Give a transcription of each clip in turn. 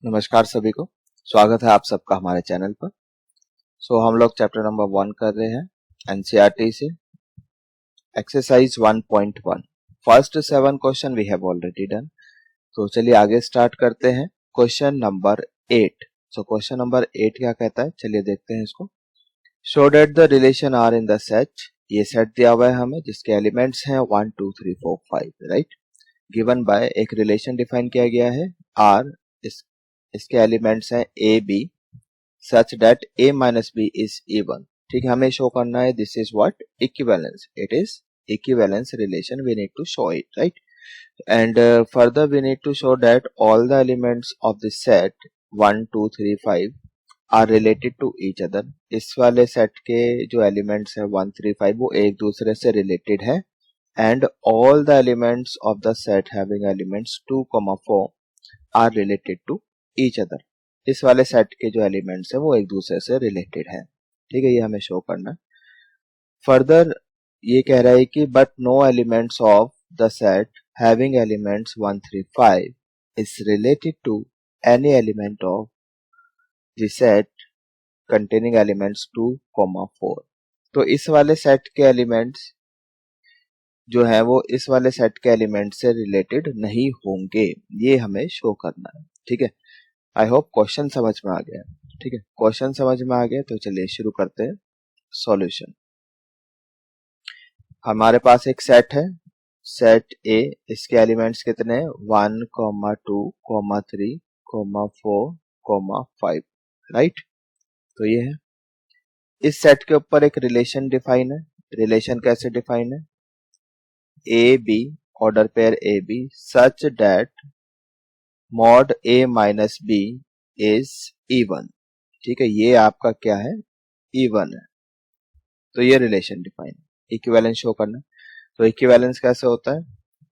नमस्कार सभी को। स्वागत है आप सबका हमारे चैनल पर। हम लोग चैप्टर नंबर 1 कर रहे हैं एनसीईआरटी से, exercise 1.1। First 7 question we have already done. तो चलिए आगे स्टार्ट करते हैं। Question number 8। क्वेश्चन नंबर 8 क्या कहता है, चलिए देखते हैं इसको। Show that the relation R in the set. ये सेट दिया हुआ है हमें जिसके एलिमेंट्स हैं 1 2 3 4 5, राइट। गिवन बाय एक रिलेशन डिफाइन किया गया है आर, इसके एलिमेंट्स हैं a b, such that a minus b is even. ठीक है, हमें शो करना है this is what, equivalence. It is equivalence relation, we need to show it, right. And further we need to show that all the elements of this set 1 2 3 5 are related to each other. इस वाले set के जो elements है 1 3 5 वो एक दूसरे से related है। And all the elements of the set having elements 2 4 are related to each other. इस वाले सेट के जो एलिमेंट्स है वो एक दूसरे से रिलेटेड है। ठीक है, ये हमें शो करना है। फर्दर ये कह रहा है कि but no elements of the set having elements 1 3 5 is related to any element of the set containing elements 2 4। तो इस वाले सेट के एलिमेंट्स जो है वो इस वाले सेट के एलिमेंट से रिलेटेड नहीं होंगे, ये हमें शो करना है। ठीक है, आई होप क्वेश्चन समझ में आ गया। ठीक है, क्वेश्चन समझ में आ गया तो चलिए शुरू करते हैं सॉल्यूशन। हमारे पास एक सेट है, सेट ए। इसके एलिमेंट्स कितने हैं 1 2 3 4 5, राइट। तो ये है, इस सेट के ऊपर एक रिलेशन डिफाइन है। रिलेशन कैसे डिफाइन है, a b, order pair a b such that mod a minus b is even. ठीक है, ये आपका क्या है, इवन है। तो ये रिलेशन डिफाइन है। इक्विवेलेंस शो करना, तो इक्विवेलेंस कैसे होता है,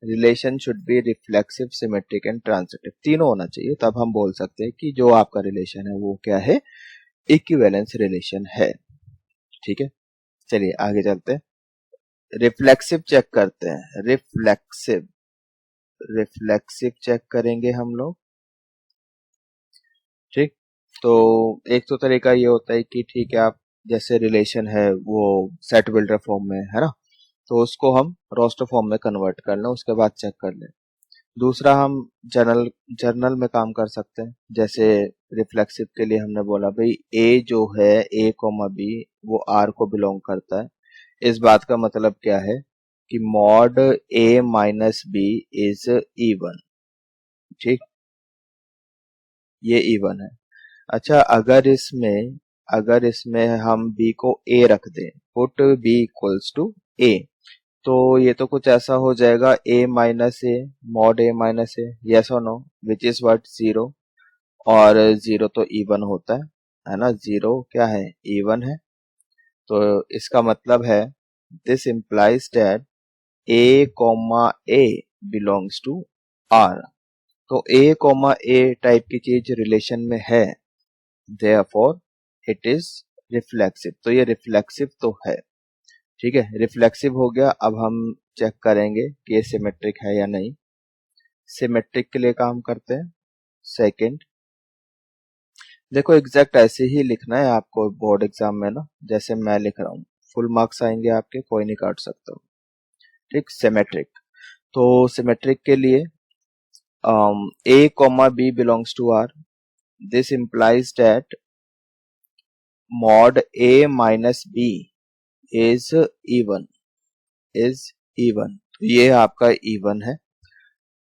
relation should be reflexive, symmetric and transitive, तीनों होना चाहिए, तब हम बोल सकते हैं कि जो आपका रिलेशन है वो क्या है, इक्विवेलेंस रिलेशन है। ठीक है, चलिए आगे चलते हैं। रिफ्लेक्सिव चेक करते हैं, रिफ्लेक्सिव चेक करेंगे हम लोग। ठीक, तो एक तो तरीका ये होता है कि ठीक है, आप जैसे रिलेशन है वो सेट बिल्डर फॉर्म में है ना, तो उसको हम रोस्टर फॉर्म में कन्वर्ट कर लें, उसके बाद चेक कर लें। दूसरा हम जर्नल में काम कर सकते हैं। जैसे रिफ्लेक्सिव के लिए हमने बोला भाई ए जो है ए कोमा बी वो आर को बिलोंग करता है। इस बात का मतलब क्या है कि mod a minus b is even. ठीक, ये इवन है। अच्छा, अगर इसमें हम b को a रख दें, put b equals to a, तो ये तो कुछ ऐसा हो जाएगा a minus a, mod a minus a, yes और नो, विच इज व्हाट, 0। और 0 तो इवन होता है ना, 0 क्या है, इवन है। तो इसका मतलब है this implies that a comma a belongs to r। तो a कॉमा a टाइप की चीज रिलेशन में है, देयरफॉर इट इज रिफ्लेक्सिव। तो ये रिफ्लेक्सिव तो है। ठीक है, रिफ्लेक्सिव हो गया। अब हम चेक करेंगे कि ये सिमेट्रिक है या नहीं। सिमेट्रिक के लिए काम करते हैं। सेकंड, देखो एग्जैक्ट ऐसे ही लिखना है आपको बोर्ड एग्जाम में ना, जैसे मैं लिख रहा हूँ। फुल मार्क्स आएंगे आपके, कोई नहीं काट सकता। ठीक, सिमेट्रिक। तो सिमेट्रिक के लिए a comma b belongs to r, this implies that mod a minus b is even, तो ये आपका इवन है।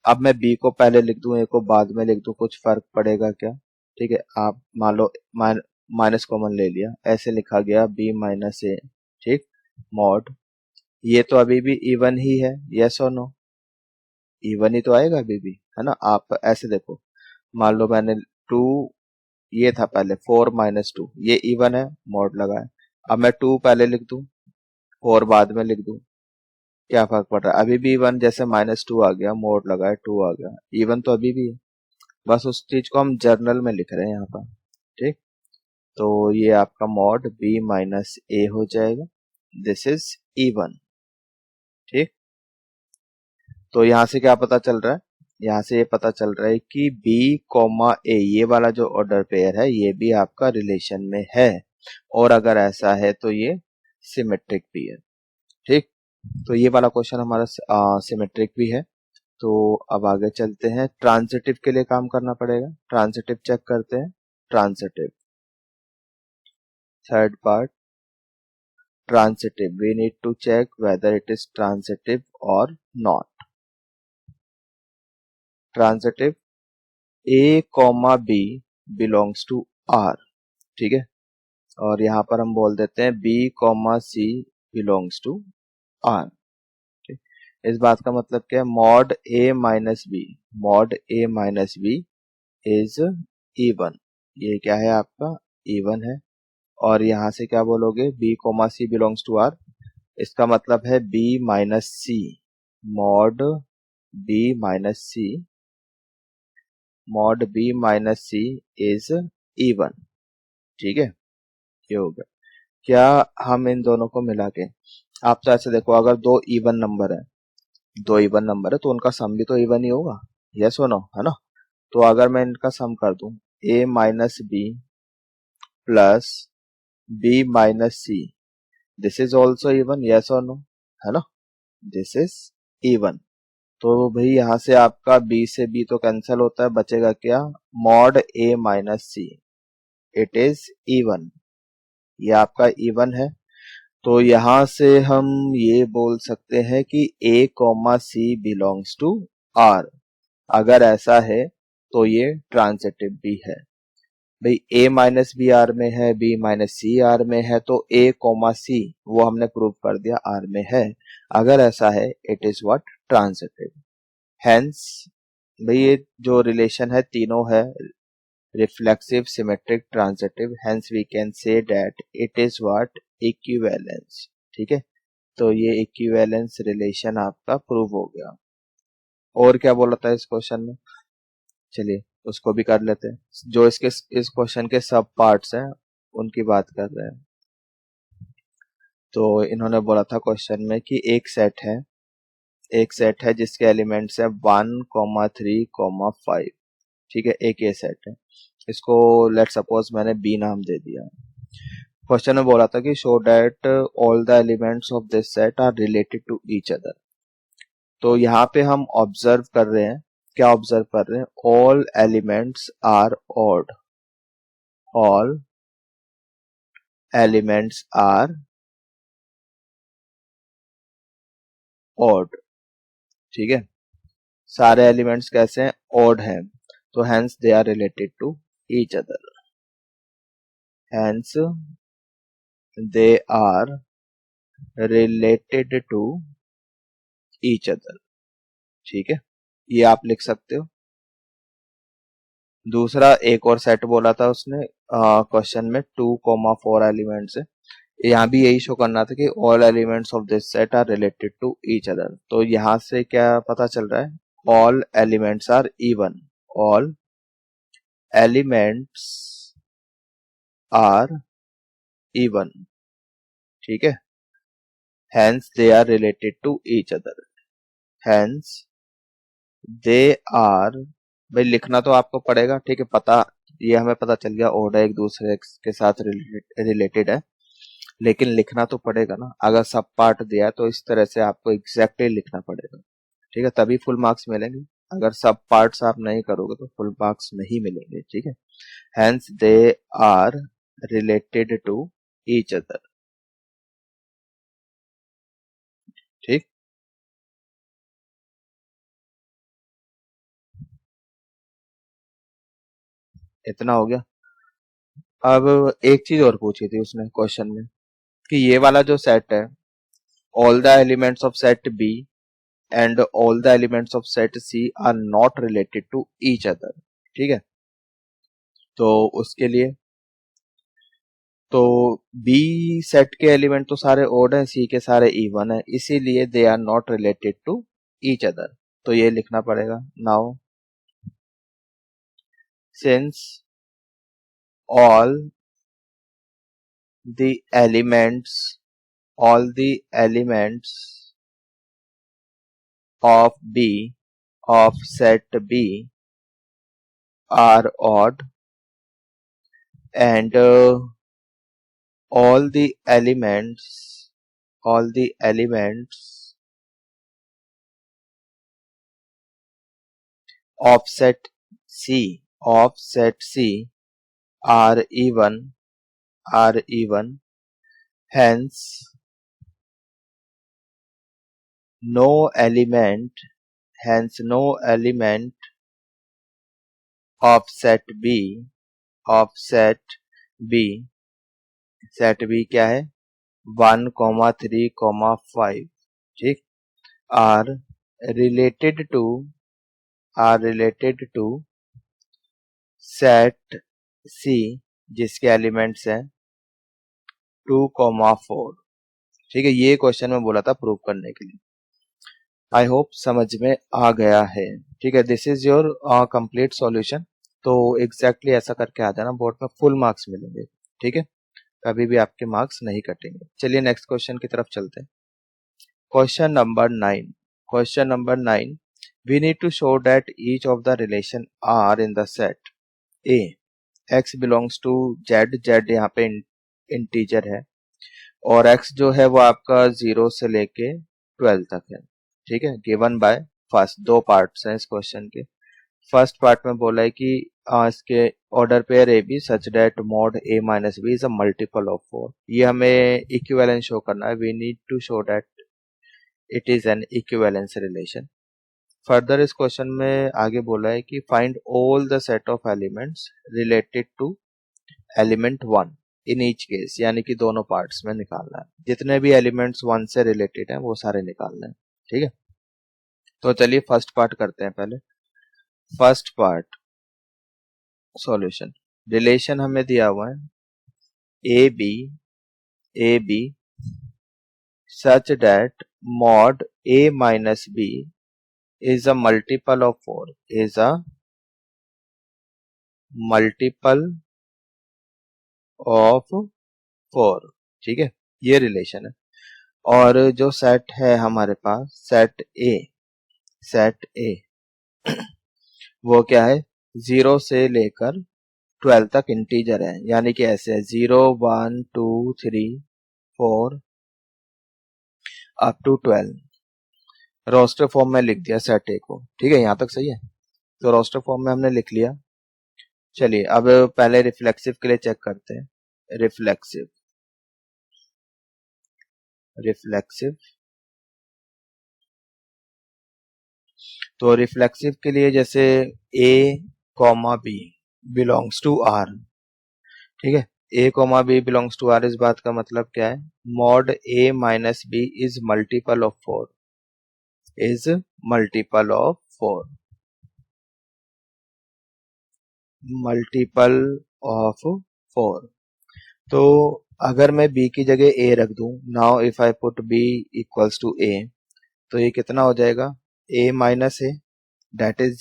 अब मैं b को पहले लिख दूं, a को बाद में लिख दूं, कुछ फर्क पड़ेगा क्या। ठीक है, आप मान लो माइनस कॉमन ले लिया, ऐसे लिखा गया b माइनस ए। ठीक, मॉड, ये तो अभी भी इवन ही है, यस और नो, इवन ही तो आएगा अभी भी, है ना। आप ऐसे देखो, मान लो मैंने 2, ये था पहले 4 माइनस 2, ये इवन है, मॉड लगा है। अब मैं 2 पहले लिख दूं, 4 बाद में लिख दूं, क्या फर्क पड़ रहा है, अभी भी इवन। जैसे -2 आ गया, मोड लगा है, 2 आ गया, इवन तो अभी भी है। बस उस चीज को हम जर्नल में लिख रहे हैं यहाँ पर। ठीक, तो ये आपका मॉड b माइनस ए हो जाएगा, दिस इज इवन। ठीक, तो यहां से क्या पता चल रहा है, यहाँ से ये पता चल रहा है कि बी कॉमा ए ये वाला जो ऑर्डर पेयर है ये भी आपका रिलेशन में है, और अगर ऐसा है तो ये सिमेट्रिक भी है। ठीक, तो ये वाला क्वेश्चन हमारा सिमेट्रिक भी है। तो अब आगे चलते हैं, ट्रांजिटिव के लिए काम करना पड़ेगा। ट्रांजिटिव चेक करते हैं। Transitive third part, transitive, we need to check whether it is transitive or not। transitive, a comma b belongs to r, ठीक है, और यहाँ पर हम बोल देते हैं b comma c belongs to r। ठीक? इस बात का मतलब क्या है, mod a minus b, mod a minus b is even, ये क्या है आपका इवन है। और यहाँ से क्या बोलोगे, b comma c belongs to r, इसका मतलब है b minus c, mod b minus c, mod b minus c is even. ठीक है, ये हो गया। क्या हम इन दोनों को मिला के, आप तो ऐसे देखो, अगर दो इवन नंबर है, दो इवन नंबर है तो उनका सम भी तो इवन ही होगा, यस और नो, है ना। तो अगर मैं इनका सम कर दूं, a minus B plus b minus c, this is also even, yes और नो, है ना, दिस इज इवन। तो भाई यहाँ से आपका b से b तो कैंसिल होता है, बचेगा क्या, mod a minus c, it is even, ये आपका इवन है। तो यहाँ से हम ये बोल सकते हैं कि a comma C belongs to r, अगर ऐसा है तो ये ट्रांजिटिव भी है। भाई a माइनस बी आर में है, b माइनस सी आर में है, तो a कोमा सी वो हमने प्रूव कर दिया r में है, अगर ऐसा है it is what, transitive. Hence भाई ये जो रिलेशन है तीनों है, reflexive, symmetric, transitive, hence we can say that it is what, equivalence. ठीक है, तो ये इक्विवेलेंस रिलेशन आपका प्रूव हो गया। और क्या बोला था इस क्वेश्चन में, चलिए उसको भी कर लेते हैं। जो इसके इस क्वेश्चन के सब पार्ट्स हैं उनकी बात कर रहे हैं। तो इन्होंने बोला था क्वेश्चन में कि एक सेट है जिसके एलिमेंट्स है 1,3,5। ठीक है, एक ये सेट है, इसको लेट सपोज मैंने बी नाम दे दिया। क्वेश्चन में बोला था कि show that all the elements of this set are related to each other. तो यहाँ पे हम ऑब्जर्व कर रहे हैं, क्या ऑब्जर्व कर रहे हैं, all elements are odd, all elements are odd. ठीक है, सारे एलिमेंट्स कैसे हैं, ऑड हैं, तो hence they are related to each other, hence they are related to each other. ठीक है, ये आप लिख सकते हो। दूसरा एक और सेट बोला था उसने क्वेश्चन में, 2,4 एलिमेंट्स है, यहाँ भी यही शो करना था कि all elements of this set are related to each other. तो यहाँ से क्या पता चल रहा है, all elements are even, all elements are even. ठीक है, hence they are related to each other, hence they are, भाई लिखना तो आपको पड़ेगा, ठीक है, पता ये हमें पता चल गया ऑर्डर एक दूसरे के साथ रिलेटेड है, लेकिन लिखना तो पड़ेगा ना। अगर सब पार्ट दिया है तो इस तरह से आपको एग्जैक्टली लिखना पड़ेगा, ठीक है, तभी फुल मार्क्स मिलेंगे। अगर सब पार्ट्स आप नहीं करोगे तो फुल मार्क्स नहीं मिलेंगे। ठीक है, hence they are related to each other. ठीक, इतना हो गया। अब एक चीज और पूछी थी उसने क्वेश्चन में कि ये वाला जो सेट है, all the elements of set B and all the elements of set C are not related to each other. ठीक है, तो उसके लिए तो बी सेट के एलिमेंट तो सारे ओड हैं, सी के सारे इवन है, इसीलिए they are not related to each other. तो ये लिखना पड़ेगा, now since all the elements, all the elements of B of set B are odd and all the elements of set C are even, hence no element of set B set B क्या है 1,3,5 ठीक are related to set C जिसके elements हैं 2,4 ठीक है। ये question में बोला था प्रूव करने के लिए। आई होप समझ में आ गया है। ठीक है, this is your complete solution. तो एग्जैक्टली ऐसा करके आ जाना, बोर्ड में फुल मार्क्स मिलेंगे। ठीक है, कभी भी आपके मार्क्स नहीं कटेंगे। चलिए नेक्स्ट क्वेश्चन की तरफ चलते हैं। Question number 9 we need to show that each of the relation R in the set A x belongs to z यहाँ पे इंटीजर है और x जो है वो आपका 0 से लेके 12 तक है। ठीक है, गिवन बाय फर्स्ट, दो पार्ट्स हैं इस क्वेश्चन के। फर्स्ट पार्ट में बोला है कि इसके order pair a b such that mod a minus b is a multiple of 4। ये हमें इक्विवेलेंस शो करना है। We need to show that it is an equivalence relation. Further इस क्वेश्चन में आगे बोला है कि find all the set of elements related to element 1 in each case, यानी कि दोनों पार्ट्स में निकालना है। जितने भी एलिमेंट्स 1 से रिलेटेड हैं वो सारे निकालने हैं। ठीक है, तो चलिए फर्स्ट पार्ट करते हैं पहले। First part solution. रिलेशन हमें दिया हुआ है a b such that mod a minus b is a multiple of 4 ठीक है, ये रिलेशन है। और जो सेट है हमारे पास सेट ए वो क्या है 0 से लेकर 12 तक इंटीजर है, यानी कि ऐसे है 0 1 2 3 4 अप टू 12। रोस्टर फॉर्म में लिख दिया सेट ए को। ठीक है, यहां तक सही है। तो रोस्टर फॉर्म में हमने लिख लिया। चलिए अब पहले रिफ्लेक्सिव के लिए चेक करते हैं। रिफ्लेक्सिव तो रिफ्लेक्सिव के लिए जैसे a, b belongs to r। ठीक है, a, b belongs to r, इस बात का मतलब क्या है mod a minus b is multiple of 4 तो अगर मैं b की जगह a रख दूं, now if I put b equals to a, तो ये कितना हो जाएगा a minus a that is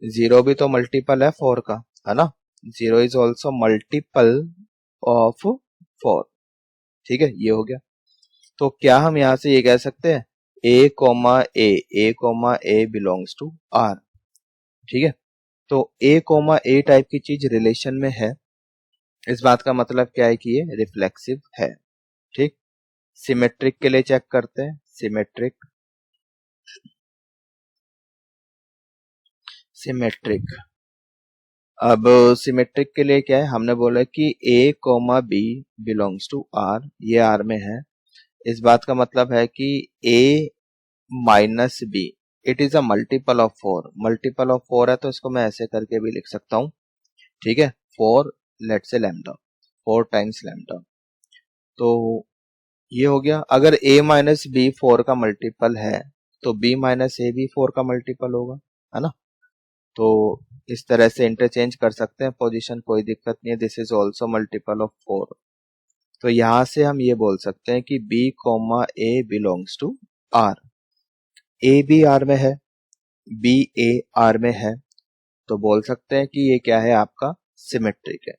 0 भी तो मल्टीपल है 4 का, है ना। 0 इज ऑल्सो मल्टीपल ऑफ 4। ठीक है, ये हो गया। तो क्या हम यहां से ये कह सकते हैं a comma a belongs to r। ठीक है, तो a टाइप की चीज रिलेशन में है, इस बात का मतलब क्या है कि ये रिफ्लेक्सिव है। ठीक, सिमेट्रिक के लिए चेक करते हैं। सिमेट्रिक अब सिमेट्रिक के लिए क्या है, हमने बोला कि a, b belongs to r, ये r में है। इस बात का मतलब है कि a minus b it is a multiple of 4 है, तो इसको मैं ऐसे करके भी लिख सकता हूं। ठीक है, 4 लेट्स से लैम्डा, 4 टाइम्स लैम्डा, तो ये हो गया। अगर a माइनस बी 4 का मल्टीपल है तो b माइनस ए भी 4 का मल्टीपल होगा, है ना। तो इस तरह से इंटरचेंज कर सकते हैं पोजीशन, कोई दिक्कत नहीं है। This is also multiple of 4। तो यहां से हम ये बोल सकते हैं कि b comma a belongs to r। a भी r में है, b a r में है, तो बोल सकते हैं कि ये क्या है आपका सिमेट्रिक है।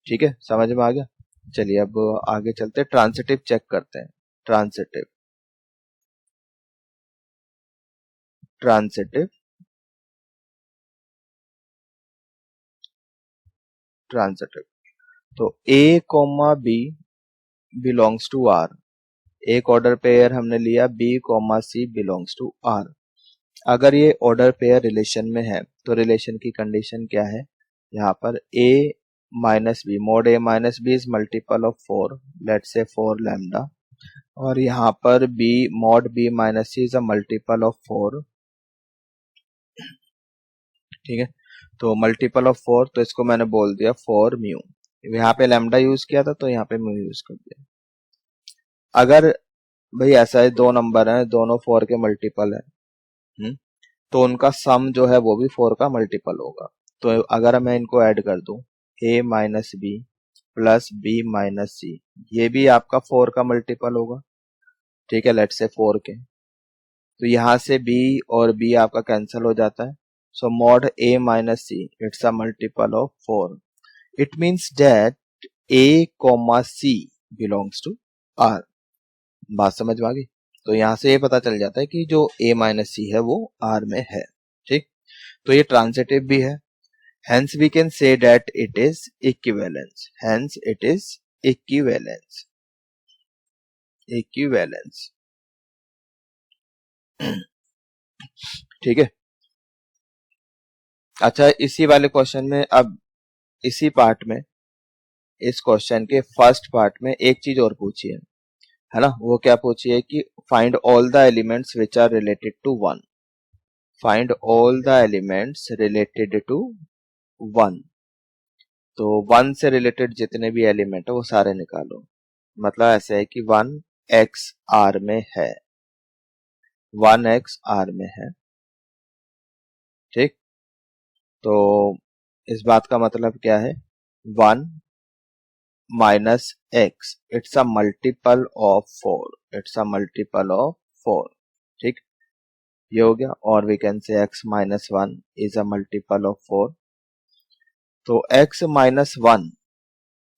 ठीक है, समझ में आ गया। चलिए अब आगे चलते हैं, ट्रांसिटिव चेक करते हैं। Transitive transitive. तो A comma B belongs to R, एक ऑर्डर पेयर हमने लिया B comma C belongs to R। अगर ये ऑर्डर पेयर रिलेशन में है तो रिलेशन की कंडीशन क्या है, यहाँ पर A minus b, mod A minus b is multiple of 4, let's say 4 lambda, और यहाँ पर B mod B minus c is a multiple of 4, ठीक है। तो मल्टीपल ऑफ 4, तो इसको मैंने बोल दिया 4 म्यू, यहाँ पे लैम्डा यूज किया था तो यहाँ पे म्यू यूज कर दिया। अगर भाई ऐसा है, दो नंबर है, दोनों 4 के मल्टीपल है, तो उनका सम जो है वो भी 4 का मल्टीपल होगा। तो अगर मैं इनको ऐड कर दूं, a minus B plus B minus C, ये भी आपका 4 का मल्टीपल होगा, ठीक है, लेट्स से 4 के। तो यहाँ से b और b आपका कैंसिल हो जाता है, so mod a minus C it's a multiple of 4। It means that a comma C belongs to r। बात समझ में आ गई? तो यहाँ से ये पता चल जाता है कि जो a माइनस सी है वो r में है, ठीक। तो ये ट्रांजिटिव भी है, hence we can say that it is equivalence, hence it is equivalence, equivalence, ठीक है। अच्छा, इसी वाले क्वेश्चन में, अब इसी पार्ट में, इस क्वेश्चन के फर्स्ट पार्ट में एक चीज और पूछी है ना, वो क्या पूछी है कि find all the elements which are related to 1, find all the elements related to 1। तो 1 से रिलेटेड जितने भी एलिमेंट है वो सारे निकालो। मतलब ऐसे है कि 1x R में है, 1x R में है, ठीक। तो इस बात का मतलब क्या है, 1 minus x it's a multiple of 4, it's a multiple of 4, ठीक, ये हो गया। और we can say x minus 1 is a multiple of 4। तो x माइनस 1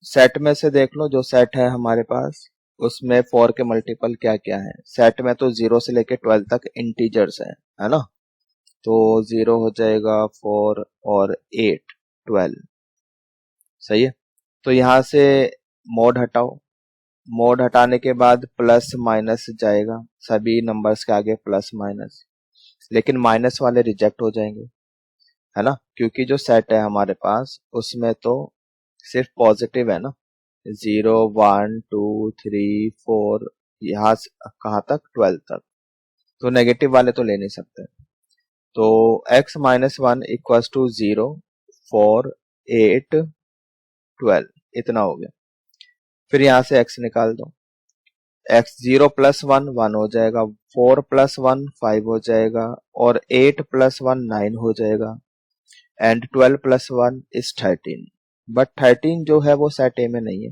सेट में से देख लो, जो सेट है हमारे पास उसमें 4 के मल्टीपल क्या क्या है। सेट में तो 0 से लेके 12 तक इंटीजर्स है ना। तो 0 हो जाएगा 4 और 8 12, सही है। तो यहाँ से मोड हटाओ, मोड हटाने के बाद प्लस माइनस जाएगा, सभी नंबर्स के आगे प्लस माइनस, लेकिन माइनस वाले रिजेक्ट हो जाएंगे, है ना, क्योंकि जो सेट है हमारे पास उसमें तो सिर्फ पॉजिटिव है ना, 0 1 2 3 4, यहाँ कहाँ तक 12 तक, तो नेगेटिव वाले तो ले नहीं सकते। तो x माइनस 1 इक्वल टू 0 4 8 12, इतना हो गया। फिर यहाँ से x निकाल दो, x 0 प्लस 1 1 हो जाएगा, 4 प्लस 1 5 हो जाएगा, और 8 प्लस 1 9 हो जाएगा, एंड 12 प्लस 1 इज 13। बट 13 जो है वो सेट ए में नहीं है,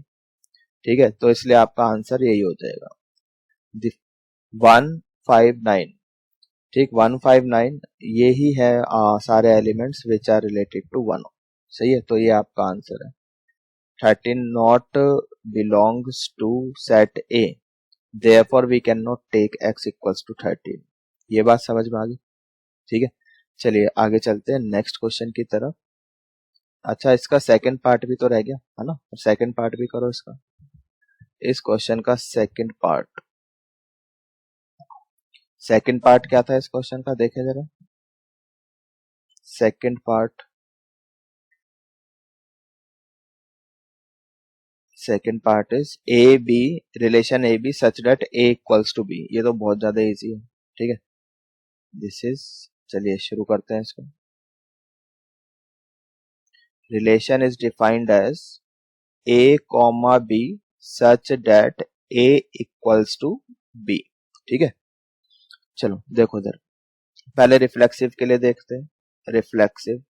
ठीक है, तो इसलिए आपका आंसर यही हो जाएगा 159, ठीक, 159 ये ही है सारे elements which are related to 1, सही है। तो ये आपका आंसर है, 13 not belongs to set A, therefore we can not take x equals to 13। ये बात समझ में आ गई, ठीक है। चलिए आगे चलते हैं नेक्स्ट क्वेश्चन की तरफ। अच्छा, इसका सेकंड पार्ट भी तो रह गया है ना, सेकंड पार्ट भी करो इसका, इस क्वेश्चन का सेकंड पार्ट। सेकंड पार्ट क्या था इस क्वेश्चन का, देखे जरा second part. Second part is a b, relation a b such that a equals to b. ये तो बहुत ज्यादा इजी है, ठीक है, दिस इज, चलिए शुरू करते हैं इसको। Relation is defined as a comma b such that a equals to b, ठीक है। चलो देखो इधर, पहले रिफ्लेक्सिव के लिए देखते हैं, रिफ्लेक्सिव,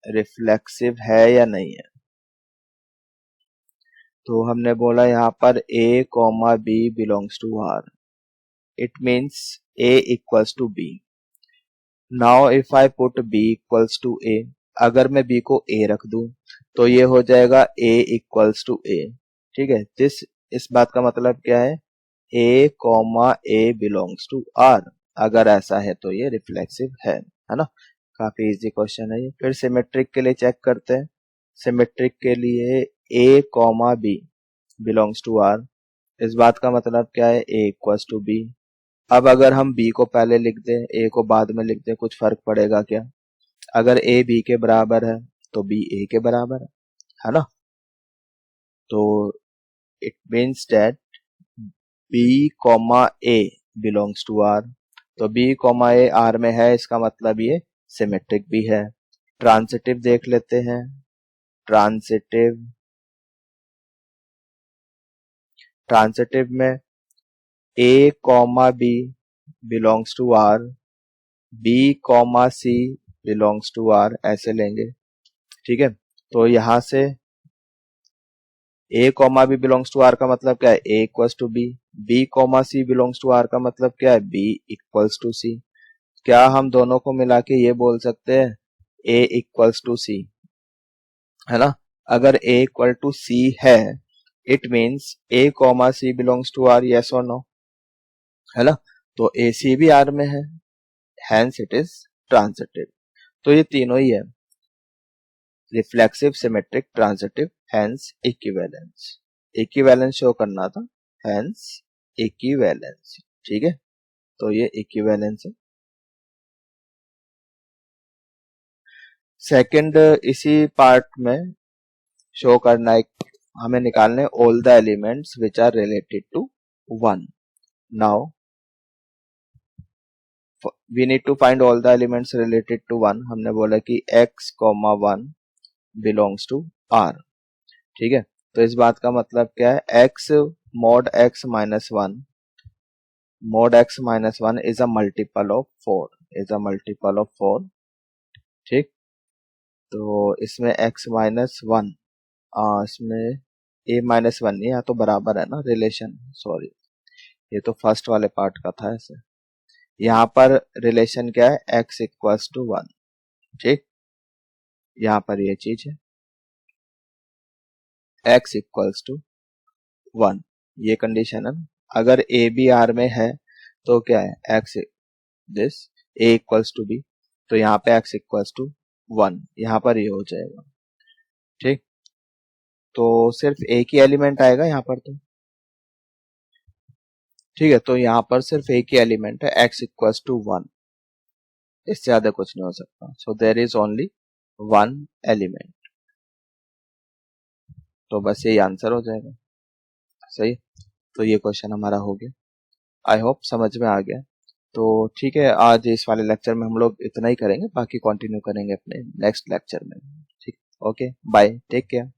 रिफ्लेक्सिव है या नहीं है। तो हमने बोला यहाँ पर a comma B belongs to r, it means a equals to b। Now if I put b equals to a, अगर मैं b को a रख दूं तो ये हो जाएगा a इक्वल्स टू a, ठीक है। इस बात का मतलब क्या है, a comma a belongs to r, अगर ऐसा है तो ये रिफ्लेक्सिव है ना। काफी इजी क्वेश्चन है ये। फिर सिमेट्रिक के लिए चेक करते हैं, सिमेट्रिक के लिए A comma B belongs to R. इस बात का मतलब क्या है, ए इक्वल्स टू बी। अब अगर हम बी को पहले लिख दें, ए को बाद में लिख दें, कुछ फर्क पड़ेगा क्या? अगर ए बी के बराबर है तो बी ए के बराबर है ना? तो it means that b comma a belongs to R. तो बी कॉमा ए आर में है, इसका मतलब ये सिमेट्रिक भी है। ट्रांसिटिव देख लेते हैं। ट्रांसिटिव में A comma B belongs to R, B comma C belongs to R, ऐसे लेंगे। ठीक है, तो यहां से A comma B belongs to R का मतलब क्या है, A equals to B. B comma C belongs to R का मतलब क्या है, बी इक्वल्स टू सी। क्या हम दोनों को मिला के ये बोल सकते हैं ए इक्वल्स टू सी, है ना? अगर ए इक्वल टू सी है, it means a comma C belongs to R, yes और नो, है ना? तो ए सी भी आर में है, हैंस इट इज ट्रांसिटिव। तो ये तीनों ही है, reflexive, symmetric, transitive, hence equivalence. Equivalence show करना था, हैंस इक्विवेलेंस। ठीक है, तो ये इक्विवेलेंस है। सेकंड, इसी पार्ट में शो करना है, हमें निकालने all the elements which are related to 1। Now we need to find all the elements related to 1। हमने बोला कि x, 1 बिलोंग्स टू r। ठीक है, तो इस बात का मतलब क्या है, x mod x minus 1, mod x minus 1 is a multiple of 4, is a multiple of 4। ठीक, तो इसमें x minus 1, इसमें a minus 1 नहीं, यहाँ तो बराबर है ना रिलेशन, सॉरी ये तो फर्स्ट वाले पार्ट का था ऐसे। यहाँ पर रिलेशन क्या है, x इक्वल्स टू 1। ठीक, यहाँ पर ये चीज है x इक्वल्स टू 1, ये कंडीशन है ना। अगर a भी r में है तो क्या है, x this a equals to b, तो यहाँ पे x इक्वल्स टू 1, यहाँ पर ये हो जाएगा। ठीक, तो सिर्फ एक ही एलिमेंट आएगा यहाँ पर तो। ठीक है, तो यहाँ पर सिर्फ एक ही एलिमेंट है, x इक्वल्स टू 1, इससे ज्यादा कुछ नहीं हो सकता। So there is only 1 element, तो बस यही आंसर हो जाएगा। सही, तो ये क्वेश्चन हमारा हो गया। आई होप समझ में आ गया। तो ठीक है, आज इस वाले लेक्चर में हम लोग इतना ही करेंगे, बाकी कंटिन्यू करेंगे अपने नेक्स्ट लेक्चर में। ठीक, ओके, बाय, टेक केयर।